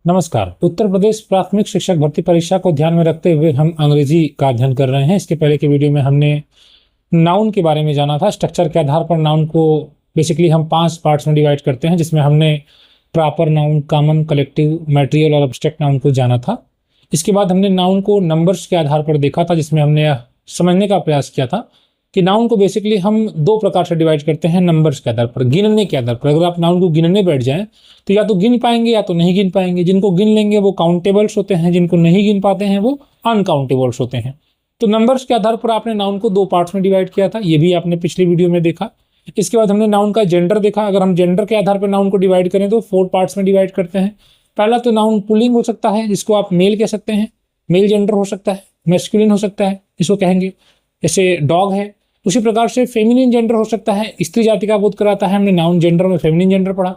नमस्कार। उत्तर प्रदेश प्राथमिक शिक्षक भर्ती परीक्षा को ध्यान में रखते हुए हम अंग्रेजी का अध्ययन कर रहे हैं। इसके पहले के वीडियो में हमने नाउन के बारे में जाना था। स्ट्रक्चर के आधार पर नाउन को बेसिकली हम 5 पार्ट्स में डिवाइड करते हैं, जिसमें हमने proper noun, common, collective, material और एब्स्ट्रैक्ट नाउन को जाना था। इसके बाद हमने नाउन को नंबर्स के आधार पर देखा था, जिसमें हमने समझने का प्रयास किया था कि नाउन को बेसिकली हम 2 प्रकार से डिवाइड करते हैं, नंबर्स के आधार पर, गिनने के आधार पर। अगर आप नाउन को गिनने बैठ जाएं तो या तो गिन पाएंगे या तो नहीं गिन पाएंगे। जिनको गिन लेंगे वो काउंटेबल्स होते हैं, जिनको नहीं गिन पाते हैं वो अनकाउंटेबल्स होते हैं। तो नंबर्स के आधार पर आपने नाउन को 2 पार्ट्स में डिवाइड किया था, ये भी आपने पिछली वीडियो में देखा। इसके बाद हमने नाउन का जेंडर देखा। अगर हम जेंडर के आधार पर नाउन को डिवाइड करें तो 4 पार्ट्स में डिवाइड करते हैं। पहला तो नाउन पुलिंग हो सकता है, जिसको आप मेल कह सकते हैं, मेल जेंडर हो सकता है, मैस्कुलिन हो सकता है, इसको कहेंगे, जैसे डॉग है। उसी प्रकार से फेमिनिन जेंडर हो सकता है, स्त्री जाति का बोध कराता है। हमने नाउन जेंडर में फेमिनिन जेंडर पढ़ा।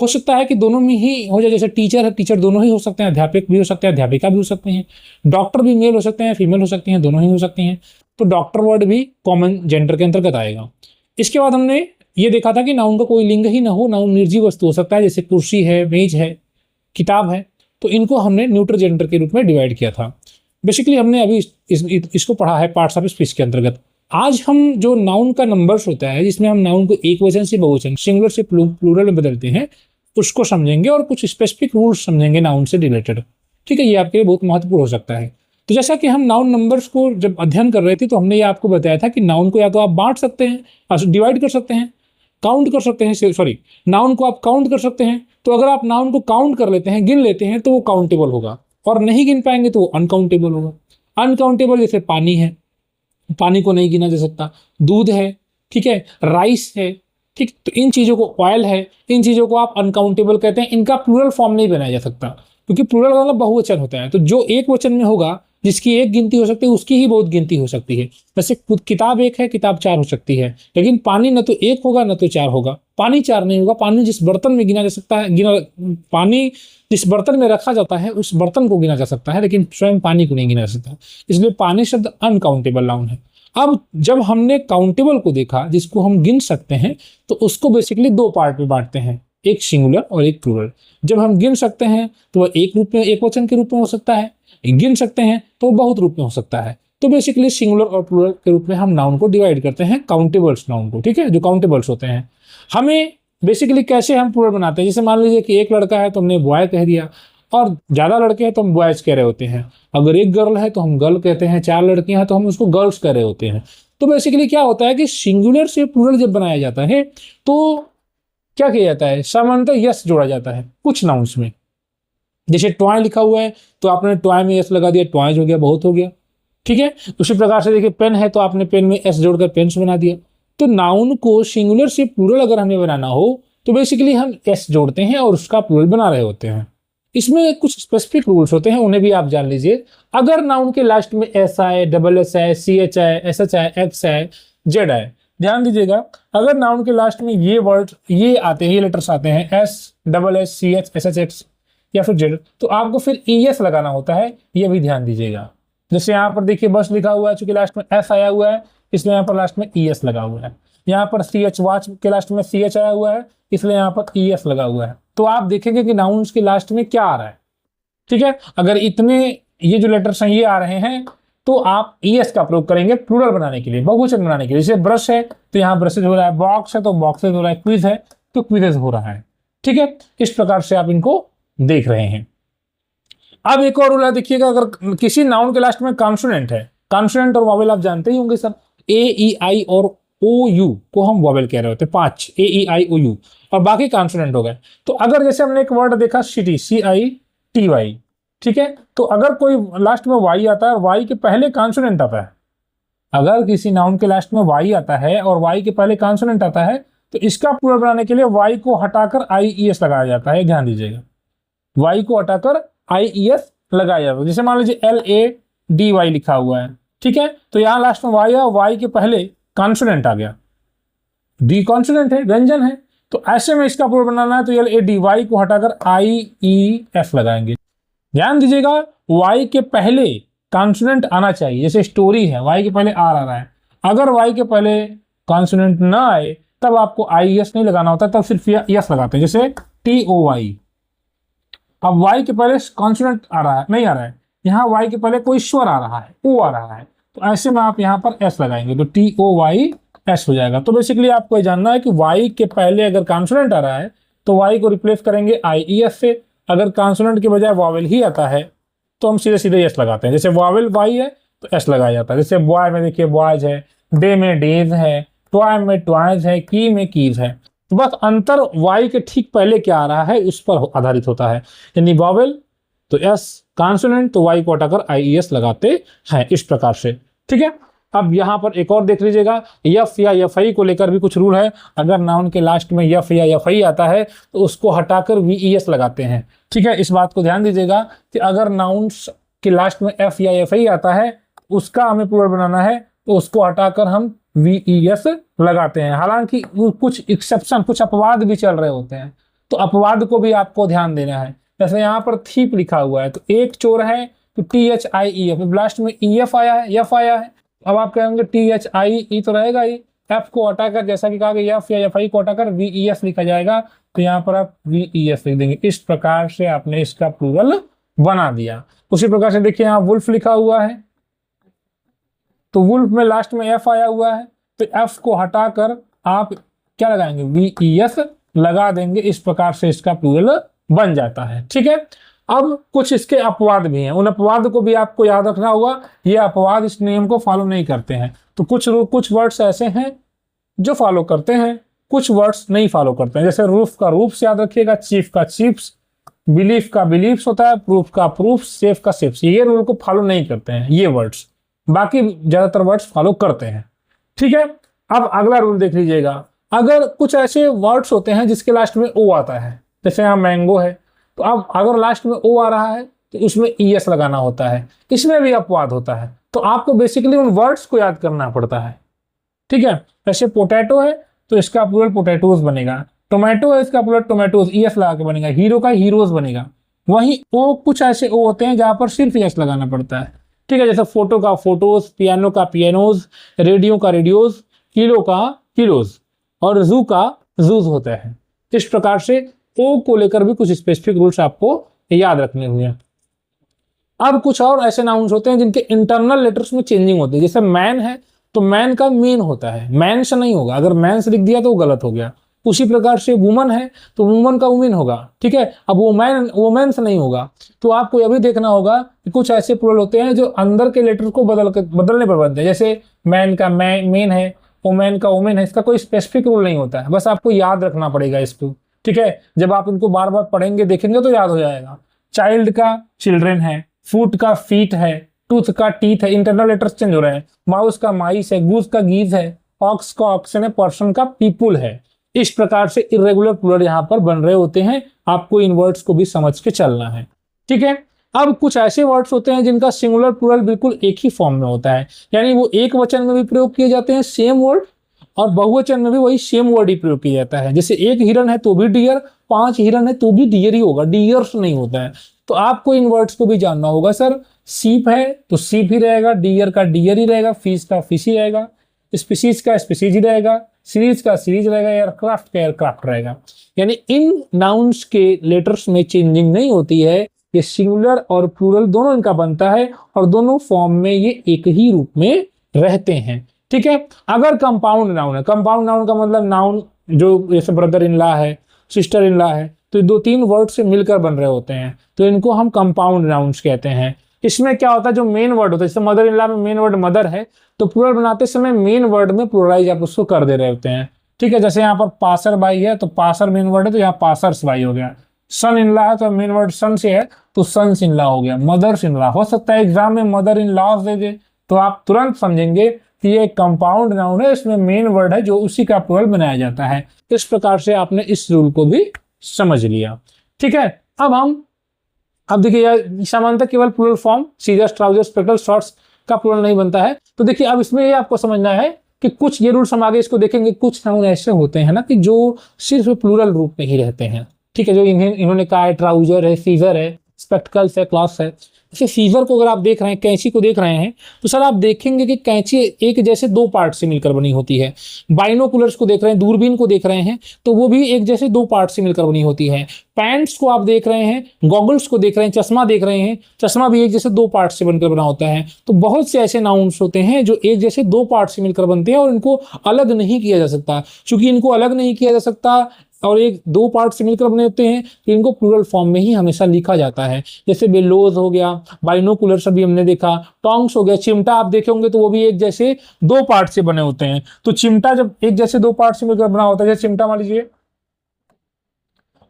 हो सकता है कि दोनों में ही हो जाए, जैसे टीचर है, टीचर दोनों ही हो सकते हैं, अध्यापक भी हो सकते हैं, अध्यापिका भी हो सकते हैं, डॉक्टर भी मेल हो सकते हैं, फीमेल हो सकती हैं, दोनों ही हो सकती हैं। तो डॉक्टर वर्ड भी कॉमन जेंडर के अंतर्गत आएगा। इसके बाद हमने ये देखा था कि नाउन का कोई लिंग ही ना हो, नाउन निर्जीव वस्तु हो सकता है, जैसे कुर्सी है, मेज है, किताब है। तो इनको हमने न्यूट्रल जेंडर के रूप में डिवाइड किया था। बेसिकली हमने अभी इसको पढ़ा है पार्ट्स ऑफ स्पीच के अंतर्गत। आज हम जो नाउन का नंबर्स होता है, जिसमें हम नाउन को एक वचन से बहुवचन, सिंगुलर से प्लूरल में बदलते हैं, उसको समझेंगे और कुछ स्पेसिफिक रूल्स समझेंगे नाउन से रिलेटेड। ठीक है, ये आपके लिए बहुत महत्वपूर्ण हो सकता है। तो जैसा कि हम नाउन नंबर्स को जब अध्ययन कर रहे थे तो हमने ये आपको बताया था कि नाउन को या तो आप बांट सकते हैं, डिवाइड कर सकते हैं, काउंट कर सकते हैं, सॉरी, नाउन को आप काउंट कर सकते हैं। तो अगर आप नाउन को काउंट कर लेते हैं, गिन लेते हैं, तो वो काउंटेबल होगा, और नहीं गिन पाएंगे तो वो अनकाउंटेबल होगा। अनकाउंटेबल जैसे पानी है, पानी को नहीं गिना जा सकता, दूध है, ठीक है, राइस है, ठीक। तो इन चीज़ों को, ऑयल है, इन चीज़ों को आप अनकाउंटेबल कहते हैं। इनका प्लूरल फॉर्म नहीं बनाया जा सकता, क्योंकि प्लूरल मतलब बहुवचन होता है। तो जो एक वचन में होगा, जिसकी एक गिनती हो सकती है, उसकी ही बहुत गिनती हो सकती है। जैसे किताब एक है, किताब 4 हो सकती है, लेकिन पानी न तो 1 होगा न तो 4 होगा। पानी 4 नहीं होगा। पानी जिस बर्तन में गिना जा सकता है, पानी जिस बर्तन में रखा जाता है उस बर्तन को गिना जा सकता है, लेकिन स्वयं पानी को नहीं गिना जा सकता। इसलिए पानी शब्द अनकाउंटेबल नाउन है। अब जब हमने काउंटेबल को देखा, जिसको हम गिन सकते हैं, तो उसको बेसिकली 2 पार्ट में बांटते हैं, एक सिंगुलर और एक प्लूरल। जब हम गिन सकते हैं तो वह एक रूप में, एक वचन के रूप में हो सकता है, गिन सकते हैं तो बहुत रूप में हो सकता है। तो बेसिकली सिंगुलर और प्लूरल के रूप में हम नाउन को डिवाइड करते हैं, काउंटेबल्स नाउन को, ठीक है, जो काउंटेबल्स होते हैं। हमें बेसिकली कैसे हम प्लूरल बनाते हैं, जैसे मान लीजिए कि एक लड़का है तो हमने बॉय कह दिया, और ज़्यादा लड़के हैं तो हम बॉयज कह रहे होते हैं। अगर एक गर्ल है तो हम गर्ल कहते हैं, 4 लड़कियां हैं तो हम उसको गर्ल्स कह रहे होते हैं। तो बेसिकली क्या होता है कि सिंगुलर से प्लूरल जब बनाया जाता है तो क्या किया जाता है, सामान्यतः यस जोड़ा जाता है कुछ नाउन्स में। जैसे टॉय लिखा हुआ है तो आपने टॉय में यस लगा दिया, टॉयज हो गया, बहुत हो गया, ठीक है। उसी प्रकार से देखिए पेन है तो आपने पेन में एस जोड़कर पेन्स बना दिया। तो नाउन को सिंगुलर से प्लूरल अगर हमें बनाना हो तो बेसिकली हम एस जोड़ते हैं और उसका प्लूरल बना रहे होते हैं। इसमें कुछ स्पेसिफिक रूल्स होते हैं, उन्हें भी आप जान लीजिए। अगर नाउन के लास्ट में एस आए, डबल एस आए, सी एच आए, एस एच आए, एक्स आए, जेड आए, ध्यान दीजिएगा। अगर नाउन के लास्ट में ये वर्ड, ये आते हैं, ये लेटर्स आते हैं, s, double s, c h, s h, x या फिर जेड, तो आपको फिर ई एस लगाना होता है, ये भी ध्यान दीजिएगा। जैसे यहाँ पर देखिए बस लिखा हुआ है, चूंकि लास्ट में एस आया हुआ है इसलिए यहाँ पर लास्ट में ई एस लगा हुआ है। यहाँ पर सी एच, वॉच के लास्ट में सी एच आया हुआ है इसलिए यहाँ पर ई एस लगा हुआ है। तो आप देखेंगे कि नाउन्स के लास्ट में क्या आ रहा है, ठीक है। अगर इतने ये जो लेटर्स हैं ये आ रहे हैं तो आप ई एस का प्रयोग करेंगे प्लूरल बनाने के लिए, बहुवचन बनाने के लिए। जैसे ब्रश है तो यहाँ ब्रशेज हो रहा है, बॉक्स है तो बॉक्सेज हो रहा है, क्विज है तो क्विजेज हो रहा है, ठीक है। इस प्रकार से आप इनको देख रहे हैं। अब एक और रूल है, देखिएगा, अगर किसी नाउन के लास्ट में कॉन्सोनेंट है, कॉन्सोनेंट और वॉवेल आप जानते ही होंगे सब, ए ई आई और ओ यू को हम वॉवेल कह रहे होते हैं, 5 ए ई आई ओ यू, और बाकी कॉन्सोनेंट हो गए। तो अगर जैसे हमने एक वर्ड देखा city, c i t y, ठीक है, तो अगर कोई लास्ट में वाई आता है और वाई के पहले कॉन्सोनेंट आता है, अगर किसी नाउन के लास्ट में वाई आता है और वाई के पहले कॉन्सोनेंट आता है तो इसका प्लूरल बनाने के लिए वाई को हटाकर आई ई एस लगाया जाता है, ध्यान दीजिएगा। वाई को हटाकर आई ई एस लगाया जाता है। जैसे मान लीजिए एल ए डी वाई लिखा हुआ है, ठीक है, तो यहाँ लास्ट में वाई है, वाई के पहले कॉन्सोनेंट आ गया, डी कॉन्सोनेंट है, व्यंजन है, तो ऐसे में इसका प्लूरल बनाना है तो एल ए डी वाई को हटाकर आई ई एफ लगाएंगे। ध्यान दीजिएगा, वाई के पहले कॉन्सोनेंट आना चाहिए। जैसे स्टोरी है, वाई के पहले आर आ रहा है, अगर वाई के पहले कॉन्सोनेंट ना आए तब आपको आई एस नहीं लगाना होता, तब सिर्फ यस लगाते हैं। जैसे टी ओ वाई, अब y के पहले कॉन्सोनेंट आ रहा है, नहीं आ रहा है, यहाँ y के पहले कोई स्वर आ रहा है, o आ रहा है, तो ऐसे में आप यहाँ पर s लगाएंगे तो TOYS हो जाएगा। तो बेसिकली आपको ये जानना है कि y के पहले अगर कॉन्सोनेंट आ रहा है तो y को रिप्लेस करेंगे IES से, अगर कॉन्सोनेंट के बजाय वॉवेल ही आता है तो हम सीधे सीधे s लगाते हैं। जैसे वॉवेल y है तो s लगाया जाता है। जैसे बॉय में देखिए बॉयज है, डे में डेज है, टॉय में टॉयज है, की में कीज है। तो बस अंतर y के ठीक पहले क्या आ रहा है उस पर आधारित होता है, यानी वॉवेल तो s, कॉन्सोनेंट तो y को हटाकर IES लगाते हैं, इस प्रकार से। ठीक है, अब यहाँ पर एक और देख लीजिएगा, यफ या यफई को लेकर भी कुछ रूल है। अगर नाउन के लास्ट में यफ या यफई आता है तो उसको हटाकर VES लगाते हैं। ठीक है, इस बात को ध्यान दीजिएगा कि अगर नाउन के लास्ट में एफ या यफई आता है उसका हमें प्लूरल बनाना है तो उसको हटाकर हम VES लगाते हैं। हालांकि कुछ एक्सेप्शन, कुछ अपवाद भी चल रहे होते हैं, तो अपवाद को भी आपको ध्यान देना है। जैसे यहाँ पर थीप लिखा हुआ है तो एक चोर है तो THIEF, लास्ट में EF आया है, यफ आया है, अब आप कहेंगे THIE तो रहेगा ही, एफ को हटाकर जैसा कि कहा गया एफ या एफ आई को हटाकर VES लिखा जाएगा, तो यहाँ पर आप VES लिख देंगे। इस प्रकार से आपने इसका प्लूरल बना दिया। उसी प्रकार से देखिए यहाँ वुल्फ लिखा हुआ है तो वुल्फ में लास्ट में एफ आया हुआ है तो एफ को हटाकर आप क्या लगाएंगे, VES लगा देंगे। इस प्रकार से इसका प्लूरल बन जाता है। ठीक है, अब कुछ इसके अपवाद भी हैं, उन अपवाद को भी आपको याद रखना होगा। ये अपवाद इस नियम को फॉलो नहीं करते हैं, तो कुछ वर्ड्स ऐसे हैं जो फॉलो करते हैं, कुछ वर्ड्स नहीं फॉलो करते हैं। जैसे रूफ का रूफ याद रखिएगा, चीफ का चीफ्स, बिलीफ का बिलीफ्स होता है, प्रूफ का प्रूफ, सेफ का सेफ्स, ये रूल को फॉलो नहीं करते हैं ये वर्ड्स, बाकी ज्यादातर वर्ड्स फॉलो करते हैं। ठीक है, अब अगला रूल देख लीजिएगा। अगर कुछ ऐसे वर्ड्स होते हैं जिसके लास्ट में ओ आता है, जैसे यहाँ मैंगो है तो अब अगर लास्ट में ओ आ रहा है तो उसमें ES लगाना होता है, इसमें भी अपवाद होता है, तो आपको बेसिकली उन वर्ड्स को याद करना पड़ता है। ठीक है, जैसे पोटैटो है तो इसका प्लूरल पोटैटोज बनेगा, टोमेटो है इसका प्लूरल टोमेटोज, ES लगा के बनेगा, हीरो का हीरोज बनेगा। वहीं ओ कुछ ऐसे ओ होते हैं जहां पर सिर्फ ES लगाना पड़ता है। ठीक है, जैसे फोटो का फोटोज, पियानो का पियानोज, रेडियो का रेडियोज, किलो का किलोज और जू का जूज होता है। इस प्रकार से ओ को लेकर भी कुछ स्पेसिफिक रूल्स आपको याद रखने हुए हैं। अब कुछ और ऐसे नाउन्स होते हैं जिनके इंटरनल लेटर्स में चेंजिंग होती है। जैसे मैन है तो मैन का मेन होता है, मैन से नहीं होगा, अगर मैन से लिख दिया तो वो गलत हो गया। उसी प्रकार से वुमन है तो वुमन का वुमेन होगा। ठीक है, अब वुमेन से नहीं होगा। तो आपको यह भी देखना होगा कि कुछ ऐसे प्लूरल होते हैं जो अंदर के लेटर को बदलने पर बनते हैं। जैसे मैन का मेन है, वुमेन का वुमेन है, इसका कोई स्पेसिफिक रूल नहीं होता है, बस आपको याद रखना पड़ेगा इसको। ठीक है, जब आप इनको बार बार पढ़ेंगे देखेंगे तो याद हो जाएगा। चाइल्ड का चिल्ड्रेन है, फूट का फीट है, टूथ का टीथ है, इंटरनल लेटर्स चेंज हो रहे हैं। माउस का माइस है, गूज का गीज है, ऑक्स का ऑक्सन है, पर्सन का पीपुल है। इस प्रकार से इरेगुलर प्लूरल यहाँ पर बन रहे होते हैं, आपको इन वर्ड्स को भी समझ के चलना है। ठीक है, अब कुछ ऐसे वर्ड्स होते हैं जिनका सिंगुलर प्लूरल बिल्कुल एक ही फॉर्म में होता है, यानी वो एक वचन में भी प्रयोग किए जाते हैं सेम वर्ड, और बहुवचन में भी वही सेम वर्ड ही प्रयोग किया जाता है। जैसे एक हिरन है तो भी डियर, 5 हिरन है तो भी डियर ही होगा, डियर्स नहीं होता है। तो आपको इन वर्ड्स को भी जानना होगा। सर सीप है तो सीप ही रहेगा, डियर का डियर ही रहेगा, फिश का फिश ही रहेगा, स्पीसीज का स्पीसीज ही रहेगा, सीरीज का सीरीज रहेगा, एयरक्राफ्ट का एयरक्राफ्ट रहेगा। यानी इन नाउन्स के लेटर्स में चेंजिंग नहीं होती है, ये सिंगुलर और प्लूरल दोनों इनका बनता है और दोनों फॉर्म में ये एक ही रूप में रहते हैं। ठीक है, अगर कंपाउंड नाउन है, कंपाउंड नाउन का मतलब नाउन जो जैसे ब्रदर इन लॉ है, सिस्टर इन लॉ है, तो 2-3 वर्ड से मिलकर बन रहे होते हैं, तो इनको हम कंपाउंड नाउन्स कहते हैं। इसमें क्या होता है, जो मेन वर्ड होता है, जैसे मदर इन लॉ में मेन वर्ड मदर है तो प्लूरल बनाते समय मेन वर्ड में प्लूरलाइज आप उसको कर दे रहे होते हैं। ठीक है, जैसे यहाँ पर पासर बाई है तो पासर मेन वर्ड है तो यहाँ पासर्स बाई हो गया। सन इन लॉ है तो मेन वर्ड सन से है तो सन्स इन लॉ हो गया। मदर्स इन लॉ, हो सकता है एग्जाम में मदर इन लॉज दे दे तो आप तुरंत समझेंगे कि ये कंपाउंड नाउन है, इसमें मेन वर्ड है जो उसी का प्लूरल बनाया जाता है। इस प्रकार से आपने इस रूल को भी समझ लिया। ठीक है, अब देखिए सामान्यतः केवल plural form scissors, trousers, spectacle, shorts का प्लूरल नहीं बनता है। तो देखिए अब इसमें ये आपको समझना है कि कुछ ये रूल्स हम आगे इसको देखेंगे, कुछ नाउन ऐसे होते हैं ना कि जो सिर्फ प्लूरल रूप में ही रहते हैं। ठीक है, जो इन्होंने कहा है ट्राउजर है, सीजर है, स्पेक्टिकल्स है, क्लॉथ्स है, जैसे सीजर को अगर आप देख रहे हैं, कैंची को देख रहे हैं, तो सर आप देखेंगे कि कैंची एक जैसे दो पार्ट से मिलकर बनी होती है। बाइनोकुलर्स को देख रहे हैं, दूरबीन को देख रहे हैं, तो वो भी एक जैसे दो पार्ट से मिलकर बनी होती है। पैंट्स को आप देख रहे हैं, गॉगल्स को देख रहे हैं, चश्मा देख रहे हैं, चश्मा भी एक जैसे दो पार्ट से बनकर बना होता है। तो बहुत से ऐसे नाउन्स होते हैं जो एक जैसे दो पार्ट से मिलकर बनते हैं और इनको अलग नहीं किया जा सकता। चूंकि इनको अलग नहीं किया जा सकता और एक दो पार्ट से मिलकर बने होते हैं, तो इनको प्लूरल फॉर्म में ही हमेशा लिखा जाता है। जैसे बेलोज हो गया, बाइनोकुलर्स अभी हमने देखा, टोंग्स हो गया, चिमटा आप देखे होंगे तो वो भी एक जैसे दो पार्ट से बने होते हैं। तो चिमटा जब एक जैसे दो पार्ट से मिलकर बना होता है, जैसे चिमटा मान लीजिए,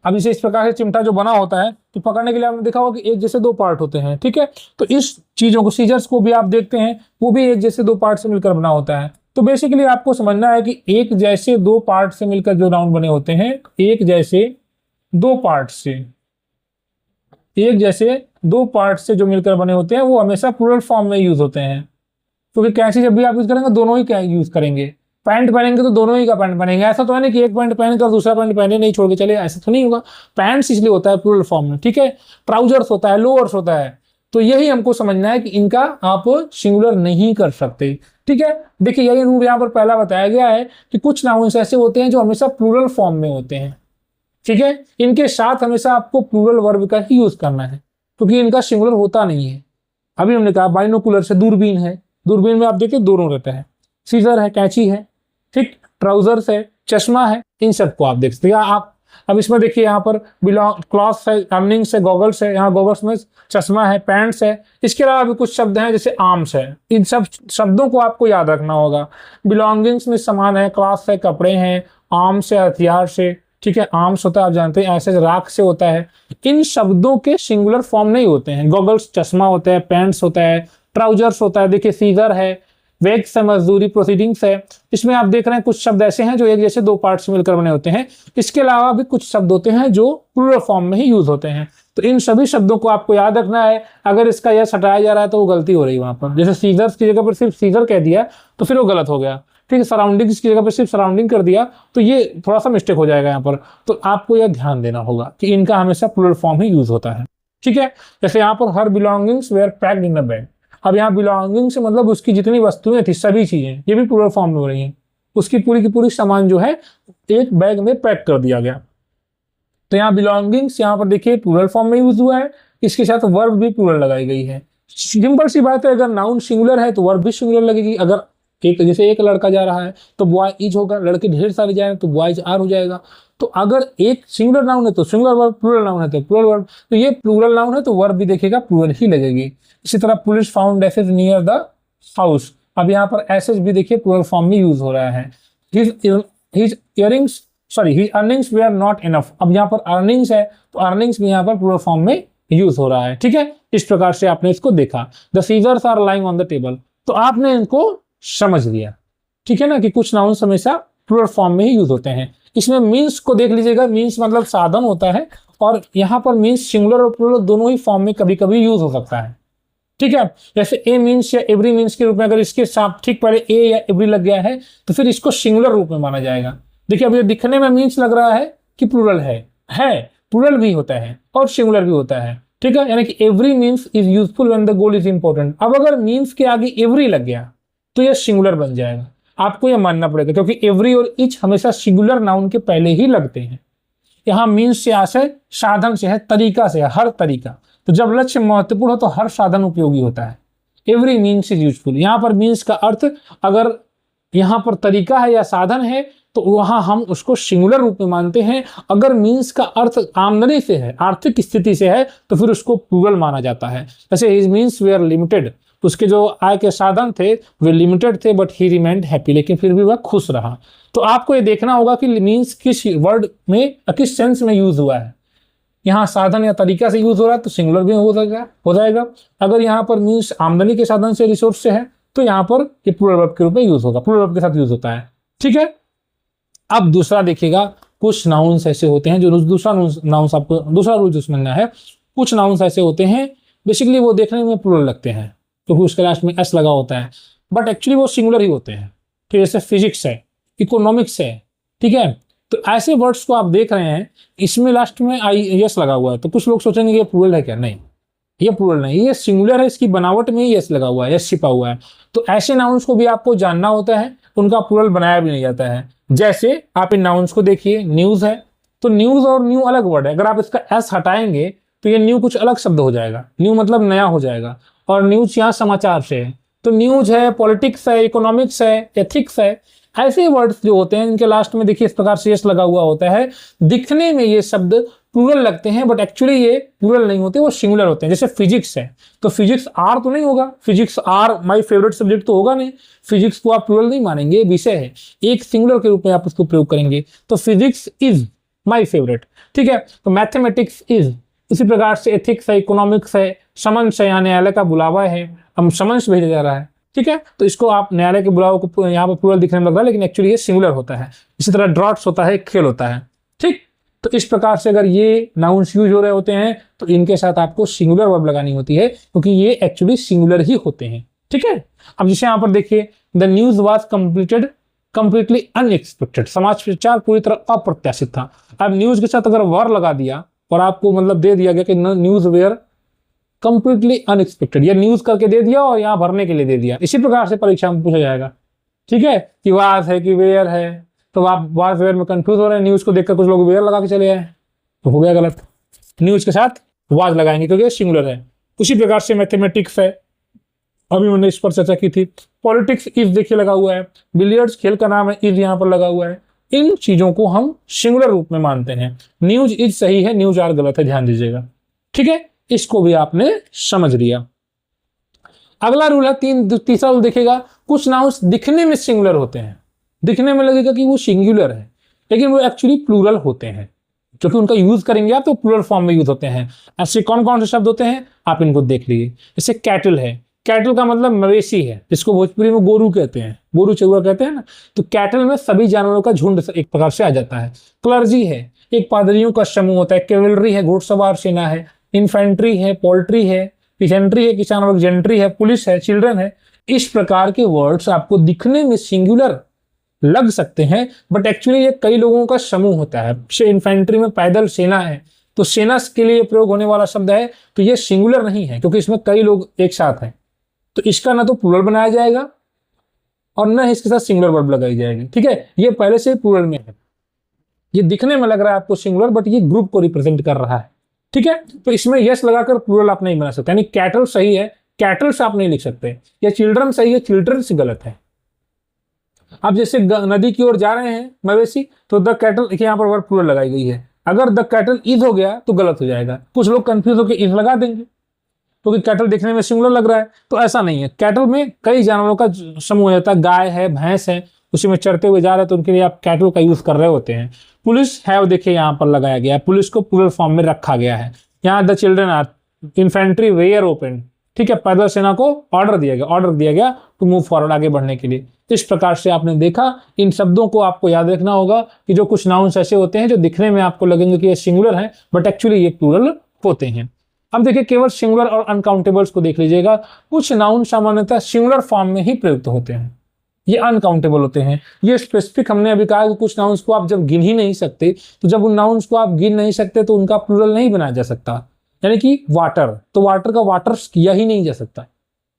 अब इसे इस प्रकार से चिमटा जो बना होता है तो पकड़ने के लिए आपने देखा होगा कि एक जैसे दो पार्ट होते हैं, ठीक है। तो इस चीजों को, सीजर्स को भी आप देखते हैं, वो भी एक जैसे दो पार्ट से मिलकर बना होता है। तो बेसिकली आपको समझना है कि एक जैसे दो पार्ट से मिलकर जो नाउन बने होते हैं, एक जैसे दो पार्ट से, एक जैसे दो पार्ट से जो मिलकर बने होते हैं, वो हमेशा प्लूरल फॉर्म में यूज होते हैं। क्योंकि कैंची जब भी आप यूज करेंगे दोनों ही यूज करेंगे। पैंट पहनेंगे तो दोनों ही का पैंट पहनेंगे, ऐसा तो है नहीं कि एक पैंट पहने और दूसरा पैंट पहने नहीं छोड़ के चले, ऐसा तो नहीं होगा। पैंट्स इसलिए होता है प्लूरल फॉर्म में, ठीक है। ट्राउजर्स होता है, लोअर्स होता है। तो यही हमको समझना है कि इनका आप सिंगुलर नहीं कर सकते, ठीक है। देखिए यही रूल यहाँ पर पहला बताया गया है कि कुछ नाउन्स ऐसे होते हैं जो हमेशा प्लूरल फॉर्म में होते हैं, ठीक है। इनके साथ हमेशा आपको प्लूरल वर्ब का ही यूज करना है क्योंकि इनका सिंगुलर होता नहीं है। अभी हमने कहा बाइनोकुलर से दूरबीन है, दूरबीन में आप देखिए दोनों रहते हैं। सीजर है, कैंची है, ठीक, ट्राउजर्स है, चश्मा है, इन सबको आप देख सकते हैं। आप अब इसमें देखिए यहाँ पर बिलोंग, क्लॉथ है, अर्निंग्स है, गॉगल्स है, यहाँ गॉगल्स में चश्मा है, पैंट्स है। इसके अलावा भी कुछ शब्द हैं जैसे आर्म्स है। इन सब शब्दों को आपको याद रखना होगा। बिलोंगिंग्स में सामान है, क्लॉथ है, कपड़े हैं, आर्म्स से हथियार से, ठीक है। आर्म्स होता है आप जानते हैं, ऐसे राख से होता है। इन शब्दों के सिंगुलर फॉर्म नहीं होते हैं। गॉगल्स चश्मा होता है, पैंट्स होता है, ट्राउजर्स होता है, देखिए सीजर है, वेग्स है, मजदूरी, प्रोसीडिंग्स है। इसमें आप देख रहे हैं कुछ शब्द ऐसे हैं जो एक जैसे दो पार्ट से मिलकर बने होते हैं। इसके अलावा भी कुछ शब्द होते हैं जो प्लूरल फॉर्म में ही यूज होते हैं। तो इन सभी शब्दों को आपको याद रखना है। अगर इसका यस हटाया जा रहा है तो वो गलती हो रही है वहां पर। जैसे सीजर्स की जगह पर सिर्फ सीजर कह दिया तो फिर वो गलत हो गया, ठीक है। सराउंडिंग्स की जगह पर सिर्फ सराउंडिंग कर दिया तो ये थोड़ा सा मिस्टेक हो जाएगा यहाँ पर। तो आपको यह ध्यान देना होगा कि इनका हमेशा प्लूरल फॉर्म ही यूज होता है, ठीक है। जैसे यहाँ पर her belongings were packed in a bag. अब यहाँ बिलोंगिंग से मतलब उसकी जितनी वस्तुएं थी, सभी चीजें, ये भी प्लूरल फॉर्म में हो रही हैं। उसकी पूरी की पूरी सामान जो है एक बैग में पैक कर दिया गया। तो यहाँ बिलोंगिंग्स यहाँ पर देखिए प्लूरल फॉर्म में यूज हुआ है, इसके साथ वर्ब भी प्लूरल लगाई गई है। सिंपल सी बात है, अगर नाउन सिंगुलर है तो वर्ब भी सिंगुलर लगेगी। अगर एक जैसे एक लड़का जा रहा है तो बॉय इज होगा, लड़के ढेर सारे जा रहे हैं तो बॉयज आर हो जाएगा। तो अगर एक सिंगुलर नाउन है तो सिंगुलर वर्ब, प्लूरल नाउन है तो प्लूरल वर्ब। तो ये प्लूरल नाउन है तो वर्ब भी देखेगा प्लूरल ही लगेगी। इसी तरह police found ashes near the house. अब यहाँ पर एसेज भी देखिए प्लूरल फॉर्म में यूज हो रहा है। His earrings, sorry his earnings were not enough. अब यहाँ पर अर्निंग्स है तो अर्निंग्स भी यहाँ पर प्लूरल फॉर्म में यूज हो रहा है, ठीक है। इस प्रकार से आपने इसको देखा। The scissors are lying on the table, तो आपने इनको समझ लिया, ठीक है ना, कि कुछ नाउन्स हमेशा प्लूरल फॉर्म में ही यूज होते हैं। इसमें मीन्स को देख लीजिएगा, मीन्स मतलब साधन होता है और यहाँ पर मीन्स सिंगुलर और प्लूरल दोनों ही फॉर्म में कभी कभी यूज हो सकता है, ठीक है। जैसे ए मीन्स या एवरी मीन्स के रूप में अगर इसके साथ ठीक पहले ए या एवरी लग गया है तो फिर इसको सिंगुलर रूप में माना जाएगा। देखिए अब ये दिखने में मीन्स लग रहा है कि प्लूरल है प्लूरल भी होता है और सिंगुलर भी होता है, ठीक है। यानी कि every means is useful when the goal is important. अब अगर मीन्स के आगे एवरी लग गया तो यह सिंगुलर बन जाएगा, आपको यह मानना पड़ेगा, क्योंकि एवरी और इच हमेशा सिंगुलर नाउन के पहले ही लगते हैं। यहाँ मीन्स से आशय साधन से है, तरीका से है, हर तरीका। तो जब लक्ष्य महत्वपूर्ण हो तो हर साधन उपयोगी होता है। Every means is useful. यहाँ पर मीन्स का अर्थ अगर यहाँ पर तरीका है या साधन है तो वहां हम उसको सिंगुलर रूप में मानते हैं। अगर मीन्स का अर्थ आमदनी से है, आर्थिक स्थिति से है, तो फिर उसको प्लूरल माना जाता है। जैसे हिज मीन्स वेयर लिमिटेड, उसके जो आय के साधन थे वे लिमिटेड थे बट ही रिमेंड हैप्पी, लेकिन फिर भी वह खुश रहा। तो आपको ये देखना होगा कि मीन्स किस वर्ड में, किस सेंस में यूज हुआ है। यहाँ साधन या तरीका से यूज हो रहा है तो सिंगुलर भी हो जाएगा। अगर यहाँ पर मीन्स आमदनी के साधन से, रिसोर्स से है, तो यहाँ पर ये प्लूरल वर्ब के रूप में यूज होगा, प्लूरल वर्ब के साथ यूज होता है, ठीक है। अब दूसरा देखिएगा, कुछ नाउन्स ऐसे होते हैं जो दूसरा नाउन्स आपको दूसरा रूल जो समझना है। कुछ नाउन्स ऐसे होते हैं बेसिकली वो देखने में प्लूरल लगते हैं क्योंकि उसके लास्ट में एस लगा होता है, बट एक्चुअली वो सिंगुलर ही होते हैं, ठीक है। जैसे फिजिक्स है, इकोनॉमिक्स है, ठीक है। तो ऐसे वर्ड्स को आप देख रहे हैं, इसमें लास्ट में आई एस लगा हुआ है, तो कुछ लोग सोचेंगे ये प्लूरल है क्या, नहीं, ये प्लूरल नहीं, ये सिंगुलर है, इसकी बनावट में ही यस लगा हुआ है, यस छिपा हुआ है। तो ऐसे नाउन्स को भी आपको जानना होता है, उनका प्लूरल बनाया भी नहीं जाता है। जैसे आप इन नाउन्स को देखिए, न्यूज है तो न्यूज और न्यू अलग वर्ड है, अगर आप इसका एस हटाएंगे तो ये न्यू कुछ अलग शब्द हो जाएगा, न्यू मतलब नया हो जाएगा, और न्यूज यहाँ समाचार से है। तो न्यूज है, पॉलिटिक्स है, इकोनॉमिक्स है, एथिक्स है, ऐसे वर्ड्स जो होते हैं इनके लास्ट में देखिए इस प्रकार से यस लगा हुआ होता है। दिखने में ये शब्द प्लूरल लगते हैं बट एक्चुअली ये प्लूरल नहीं होते, वो सिंगुलर होते हैं। जैसे फिजिक्स है तो फिजिक्स आर तो नहीं होगा, physics are my favourite subject तो होगा नहीं, फिजिक्स को आप प्लूरल नहीं मानेंगे, विषय है, एक सिंगुलर के रूप में आप उसको प्रयोग करेंगे। तो फिजिक्स इज माय फेवरेट, ठीक है। तो मैथमेटिक्स इज, इसी प्रकार से एथिक्स है, इकोनॉमिक्स है, समन्स है, यहाँ न्यायालय का बुलावा है, हम समन्स भेजा जा रहा है, ठीक है। तो इसको आप न्यायालय के बुलावे को यहाँ पर प्लूरल दिखने में लग रहा है लेकिन एक्चुअली ये सिंगुलर होता है। इसी तरह ड्रॉट्स होता है, खेल होता है, ठीक। तो इस प्रकार से अगर ये नाउन्स यूज हो रहे होते हैं तो इनके साथ आपको सिंगुलर वर्ब लगानी होती है क्योंकि ये एक्चुअली सिंगुलर ही होते हैं, ठीक है। अब जैसे यहाँ पर देखिए, the news was completely unexpected, समाचार पूरी तरह अप्रत्याशित था। अब न्यूज के साथ अगर वर लगा दिया और आपको मतलब दे दिया गया कि न्यूज वेयर कंप्लीटली अनएक्सपेक्टेड, या न्यूज करके दे दिया और यहाँ भरने के लिए दे दिया, इसी प्रकार से परीक्षा में पूछा जाएगा, ठीक है। कि वाज है कि वेयर है, तो आप वाज वेयर में कंफ्यूज हो रहे हैं, न्यूज को देखकर कुछ लोग वेयर लगा के चले आए तो हो गया गलत, न्यूज के साथ वाज लगाएंगे क्योंकि सिंगुलर है। उसी प्रकार से मैथमेटिक्स है, अभी मैंने इस पर चर्चा की थी। पॉलिटिक्स इज देखिए लगा हुआ है, बिलियर्ड्स खेल का नाम है, इज यहाँ पर लगा हुआ है। इन चीजों को हम सिंगुलर रूप में मानते हैं। न्यूज इज सही है, न्यूज आर गलत है, ध्यान दीजिएगा, ठीक है। इसको भी आपने समझ लिया। अगला रूल है तीसरा रूल देखिएगा, कुछ नाउन्स दिखने में सिंगुलर होते हैं, दिखने में लगेगा कि वो सिंगुलर है लेकिन वो एक्चुअली प्लूरल होते हैं, क्योंकि उनका यूज करेंगे आप तो प्लूरल फॉर्म में यूज होते हैं। ऐसे कौन कौन से शब्द होते हैं आप इनको देख लीजिए। जैसे कैटल है, कैटल का मतलब मवेशी है, जिसको भोजपुरी में गोरू कहते हैं, गोरू चौआ कहते हैं ना, तो कैटल में सभी जानवरों का झुंड एक प्रकार से आ जाता है। क्लर्जी है, एक पादरियों का समूह होता है। कैवलरी है, घुड़सवार सेना है। इन्फेंट्री है, पोल्ट्री है। पिजेंट्री है, किसान वर्ग। जेंट्री है, पुलिस है, चिल्ड्रन है। इस प्रकार के वर्ड्स आपको दिखने में सिंगुलर लग सकते हैं बट एक्चुअली ये कई लोगों का समूह होता है। इन्फेंट्री में पैदल सेना है तो सेना के लिए प्रयोग होने वाला शब्द है, तो ये सिंगुलर नहीं है क्योंकि इसमें कई लोग एक साथ हैं, तो इसका ना तो प्लूरल बनाया जाएगा और ना इसके साथ सिंगुलर वर्ब लगाई जाएगी, ठीक है। ये पहले से प्लूरल में है, ये दिखने में लग रहा है आपको सिंगुलर बट ये ग्रुप को रिप्रेजेंट कर रहा है, ठीक है। तो इसमें यस लगाकर प्लूरल आप नहीं बना सकते, यानी कैटल सही है, कैटल्स आप नहीं लिख सकते, या चिल्ड्रन सही है, चिल्ड्रन से गलत है। आप जैसे नदी की ओर जा रहे हैं मवेशी, तो द कैटल यहाँ पर वर्ब प्लूरल लगाई गई है। अगर द कैटल इज हो गया तो गलत हो जाएगा, कुछ लोग कंफ्यूज होकर इज लगा देंगे क्योंकि कैटल देखने में सिंगुलर लग रहा है, तो ऐसा नहीं है। कैटल में कई जानवरों का समूह होता है, गाय है, भैंस है, उसी में चरते हुए जा रहे हैं तो उनके लिए आप कैटल का यूज कर रहे होते हैं। पुलिस है, देखिए यहाँ पर लगाया गया है, पुलिस को प्लूरल फॉर्म में रखा गया है। यहाँ the children are, infantry were open, ठीक है। पैदल सेना को ऑर्डर दिया गया टू मूव फॉरवर्ड, आगे बढ़ने के लिए। इस प्रकार से आपने देखा, इन शब्दों को आपको याद रखना होगा कि जो कुछ नाउन्स ऐसे होते हैं जो दिखने में आपको लगेंगे कि ये सिंगुलर हैं बट एक्चुअली ये प्लूरल होते हैं। अब देखिए केवल सिंगुलर और अनकाउंटेबल्स को देख लीजिएगा। कुछ नाउन सामान्यतः सिंगुलर फॉर्म में ही प्रयुक्त होते हैं, ये अनकाउंटेबल होते हैं। ये स्पेसिफिक हमने अभी कहा कि कुछ नाउन्स को आप जब गिन ही नहीं सकते, तो जब उन नाउन्स को आप गिन नहीं सकते तो उनका प्लूरल नहीं बनाया जा सकता। यानी कि वाटर, तो वाटर का वाटर्स किया ही नहीं जा सकता,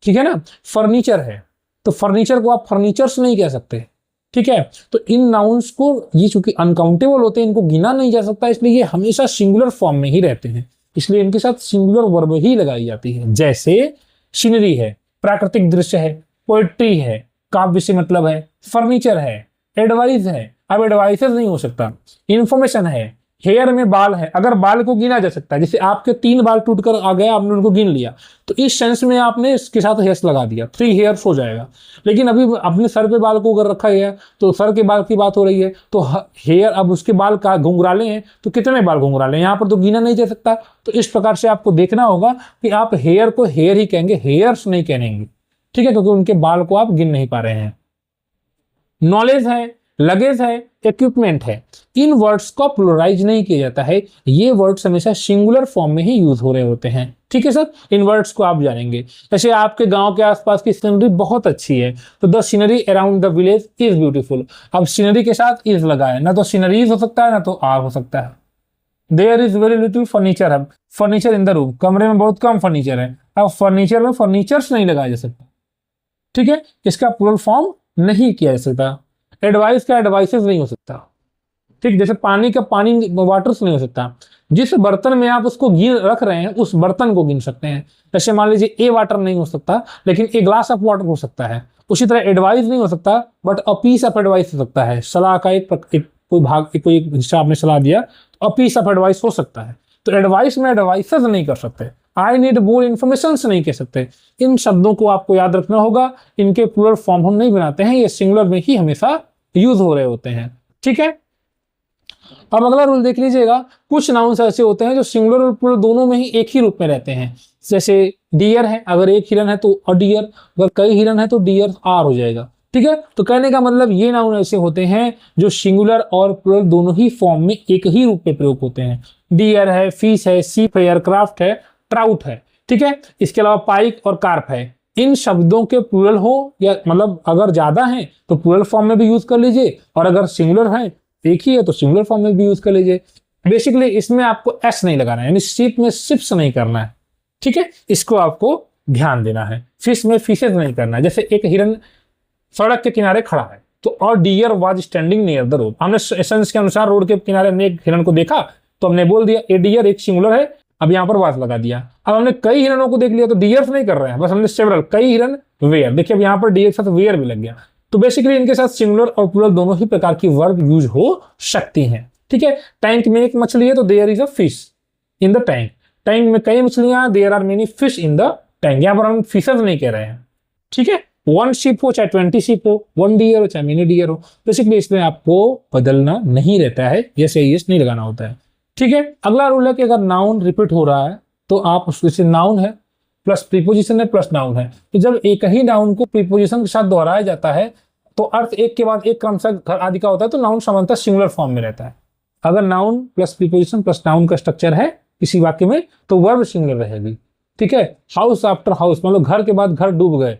ठीक है ना। फर्नीचर है तो फर्नीचर को आप फर्नीचर्स नहीं कह सकते, ठीक है। तो इन नाउन्स को, ये चूंकि अनकाउंटेबल होते हैं, इनको गिना नहीं जा सकता, इसलिए ये हमेशा सिंगुलर फॉर्म में ही रहते हैं, इसलिए इनके साथ सिंगुलर वर्ब ही लगाई जाती है। जैसे सीनरी है, प्राकृतिक दृश्य है, पोएट्री है, काव्य से मतलब है, फर्नीचर है, एडवाइस है, अब एडवाइसेस नहीं हो सकता, इंफॉर्मेशन है, हेयर में बाल है, अगर बाल को गिना जा सकता है, जैसे आपके 3 बाल टूटकर आ गया, आपने उनको गिन लिया, तो इस सेंस में आपने इसके साथ हेयर्स लगा दिया, 3 हेयर्स हो जाएगा। लेकिन अभी अपने सर पे बाल को अगर रखा गया तो सर के बाल की बात हो रही है, तो हेयर, अब उसके बाल का घुंघराले हैं तो कितने बाल घुंघराले हैं, यहाँ पर तो गिना नहीं जा सकता। तो इस प्रकार से आपको देखना होगा कि आप हेयर को हेयर ही कहेंगे, हेयर्स नहीं कहेंगे, ठीक है, क्योंकि उनके बाल को आप गिन नहीं पा रहे हैं। नॉलेज है, लगेज है, इक्विपमेंट है, इन वर्ड्स को प्लुरलाइज नहीं किया जाता है, ये वर्ड्स हमेशा सिंगुलर फॉर्म में ही यूज हो रहे होते हैं, ठीक है सर। इन वर्ड्स को आप जानेंगे। जैसे आपके गांव के आसपास की सीनरी बहुत अच्छी है, तो the scenery around the village is beautiful. अब सीनरी के साथ इज लगा है, ना तो सीनरीज हो सकता है ना तो आर हो सकता है, there is very little furniture है, फर्नीचर इन द रूम, कमरे में बहुत कम फर्नीचर है। अब फर्नीचर में फर्नीचर्स नहीं लगाया जा सकता, ठीक है, इसका प्लूरल फॉर्म नहीं किया जा सकता। एडवाइस का एडवाइसेस नहीं हो सकता, ठीक, जैसे पानी का पानी वाटर्स नहीं हो सकता। जिस बर्तन में आप उसको गिन रख रहे हैं उस बर्तन को गिन सकते हैं। जैसे मान लीजिए ए वाटर नहीं हो सकता लेकिन ए ग्लास ऑफ वाटर हो सकता है। उसी तरह एडवाइस नहीं हो सकता but a piece of advice हो सकता है। सलाह का एक कोई भाग, कोई हिस्सा आपने सलाह दिया तो अ पीस ऑफ एडवाइस हो सकता है। तो एडवाइस में एडवाइसेस नहीं कर सकते, आई नीड मोर इन्फॉर्मेशन नहीं कह सकते। इन शब्दों को आपको याद रखना होगा, इनके प्लूरल फॉर्म हम नहीं बनाते हैं, ये सिंगुलर में ही हमेशा यूज हो रहे होते हैं, ठीक है। अब अगला रूल देख लीजिएगा, कुछ नाउन्स ऐसे होते हैं जो सिंगुलर और प्लूरल दोनों में ही एक ही रूप में रहते हैं। जैसे डियर है, अगर एक हिरन है तो अ डियर, अगर कई हिरन है तो डियर आर हो जाएगा, ठीक है। तो कहने का मतलब ये नाउन ऐसे होते हैं जो सिंगुलर और प्लूरल दोनों ही फॉर्म में एक ही रूप में प्रयोग होते हैं। डियर है, फिश है, सीप है, एयरक्राफ्ट है, ट्राउट है, ठीक है। इसके अलावा पाइक और कार्प है। इन शब्दों के प्लूरल हो या मतलब अगर ज्यादा है तो प्लूरल फॉर्म में भी यूज कर लीजिए, और अगर सिंगुलर है एक ही है तो सिंगुलर फॉर्म में भी यूज कर लीजिए। बेसिकली इसमें आपको एस नहीं लगाना है, यानी शिप में शिप्स नहीं करना है, ठीक है, इसको आपको ध्यान देना है। फिश में फिशेज नहीं करना है। जैसे एक हिरन सड़क के किनारे खड़ा है तो और deer was standing near the road, हमने एसेंस के अनुसार रोड के किनारे हमने एक हिरन को देखा तो हमने बोल दिया ए डियर, एक सिंगुलर है, अब यहाँ पर वाज लगा दिया। अब हमने कई हिरणों को देख लिया तो डियर्स नहीं कर रहे हैं, बस हमने सेवरल, कई हिरन वेयर, देखिए अब यहाँ पर डियर के साथ वेयर भी लग गया। तो बेसिकली इनके साथ सिंगुलर और प्लूरल दोनों ही प्रकार की वर्ब यूज हो सकती हैं, ठीक है। टैंक में एक मछली है तो there is a fish in the tank, tank में कई मछलियां, there are many fish in the tank, यहाँ पर हम फिशेज नहीं कह रहे हैं, ठीक है। 1 शिप हो चाहे 20 शिप हो, 1 डियर हो चाहे मेनी डियर हो, बेसिकली इसमें आपको बदलना नहीं रहता है, जैसे यस नहीं लगाना होता है, ठीक है। अगला रूल है कि अगर नाउन रिपीट हो रहा है तो आप उससे नाउन है प्लस प्रीपोजिशन है प्लस नाउन है, तो जब एक ही नाउन को प्रीपोजिशन के साथ दोहराया जाता है तो अर्थ एक के बाद एक क्रमशः आदि का होता है, तो नाउन सामान्यतः सिंगुलर फॉर्म में रहता है। अगर noun plus preposition plus noun का स्ट्रक्चर है किसी वाक्य में तो वर्ब सिंगुलर रहेगी, ठीक है। हाउस आफ्टर हाउस, मतलब घर के बाद घर डूब गए,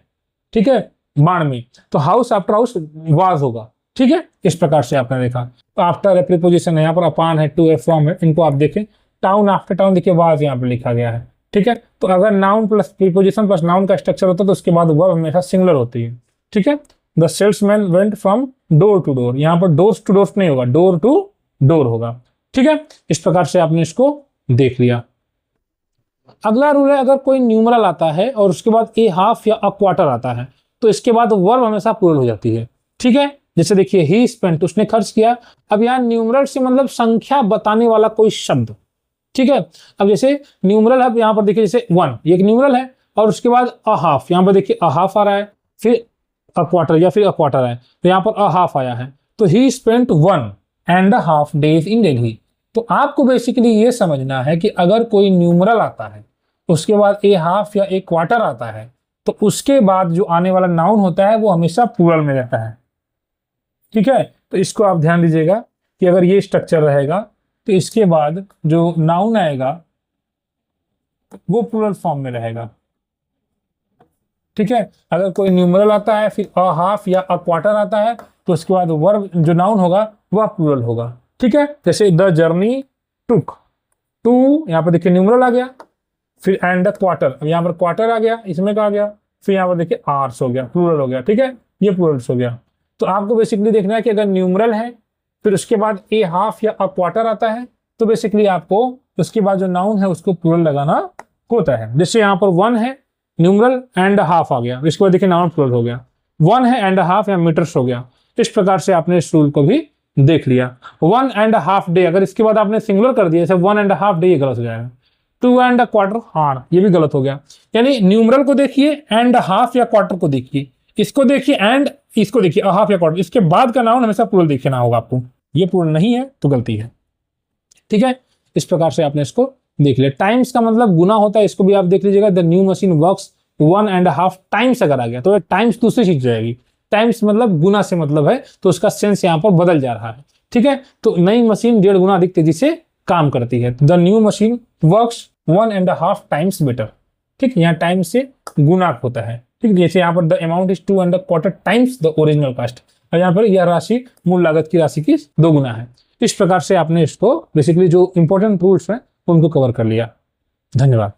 ठीक है, बाढ़ में, तो हाउस आफ्टर हाउस वाज होगा, ठीक है। इस प्रकार से आपने देखा। आफ्टर है प्रीपोजिशन है, यहाँ पर अपान है, टू है, फ्रॉम है, इनको आप देखें। टाउन आफ्टर टाउन देखिए वाज यहाँ पर लिखा गया है, ठीक है। तो अगर noun plus preposition plus noun का स्ट्रक्चर होता है तो उसके बाद वर्ब हमेशा सिंगुलर होती है, ठीक है। The salesman went from door to door, यहाँ पर डोर्स टू डोर्स नहीं होगा, डोर टू डोर होगा, ठीक है। इस प्रकार से आपने इसको देख लिया। अगला रूल है, अगर कोई न्यूमरल आता है और उसके बाद ए हाफ या अ क्वार्टर आता है तो इसके बाद वर्ब हमेशा प्लूरल हो जाती है, ठीक है। जैसे देखिए ही स्पेंट, उसने खर्च किया। अब यहाँ न्यूमरल से मतलब संख्या बताने वाला कोई शब्द, ठीक है। अब जैसे न्यूमरल है, यहाँ पर देखिए जैसे 1 ये एक न्यूमरल है और उसके बाद अ हाफ, यहाँ पर देखिए अ हाफ आ रहा है, फिर अ क्वार्टर या फिर अ क्वार्टर है तो यहाँ पर अ हाफ आया है, तो ही स्पेंट 1.5 days इन दिल्ली। तो आपको बेसिकली ये समझना है कि अगर कोई न्यूमरल आता है उसके बाद ए हाफ या ए क्वार्टर आता है तो उसके बाद जो आने वाला नाउन होता है वो हमेशा प्लूरल में रहता है, ठीक है। तो इसको आप ध्यान दीजिएगा कि अगर ये स्ट्रक्चर रहेगा तो इसके बाद जो नाउन आएगा वो प्लूरल फॉर्म में रहेगा, ठीक है। अगर कोई न्यूमरल आता है फिर अ हाफ या अ क्वार्टर आता है तो उसके बाद वर्ब जो नाउन होगा वह प्लूरल होगा, ठीक है। जैसे द जर्नी टुक, टू यहाँ पर देखिए न्यूमरल आ गया, फिर एंड द क्वार्टर, अब यहाँ पर क्वार्टर आ गया, इसमें का आ गया, फिर यहाँ पर देखिए आर्स हो गया, प्लूरल हो गया, ठीक है, ये प्लूरल्स हो गया। तो आपको बेसिकली देखना है कि अगर न्यूमरल है फिर उसके बाद ए हाफ या अ क्वार्टर आता है तो बेसिकली आपको उसके बाद जो नाउन है उसको प्लूरल लगाना होता है। जैसे यहाँ पर 1 है न्यूमरल एंड हाफ आ गया, इसके बाद देखिए नाउन प्लूरल हो गया, 1 है एंड हाफ या मीटर्स हो गया। इस प्रकार से आपने इस रूल को भी देख लिया। 1.5 day, अगर इसके बाद आपने सिंगुलर कर दिया जैसे 1.5 day, ये गलत हो जाएगा। 2.25 हार, ये भी गलत हो गया। यानी न्यूमरल को देखिए एंड हाफ या क्वार्टर को देखिए, इसको देखिए एंड इसको देखिए हाफ या क्वार्टर, इसके बाद का नाउन हमेशा प्लूरल देखना होगा आपको, ये प्लूरल नहीं है तो गलती है, ठीक है। इस प्रकार से आपने इसको देख लिया। टाइम्स का मतलब गुना होता है, इसको भी आप देख लीजिएगा। The new machine works 1.5 times अगर आ गया तो टाइम्स दूसरी चीज जाएगी, टाइम्स मतलब गुना से मतलब है तो उसका सेंस यहाँ पर बदल जा रहा है, ठीक है। तो नई मशीन 1.5 गुना अधिक तेजी से काम करती है। The new machine works 1.5 times better, ठीक, यहाँ टाइम से गुना होता है, ठीक। जैसे यहाँ पर the amount is 2.25 times the original cost, और यहाँ पर यह राशि मूल लागत की राशि की 2 गुना है। इस प्रकार से आपने इसको बेसिकली जो इंपॉर्टेंट रूल्स हैं उनको कवर कर लिया। धन्यवाद।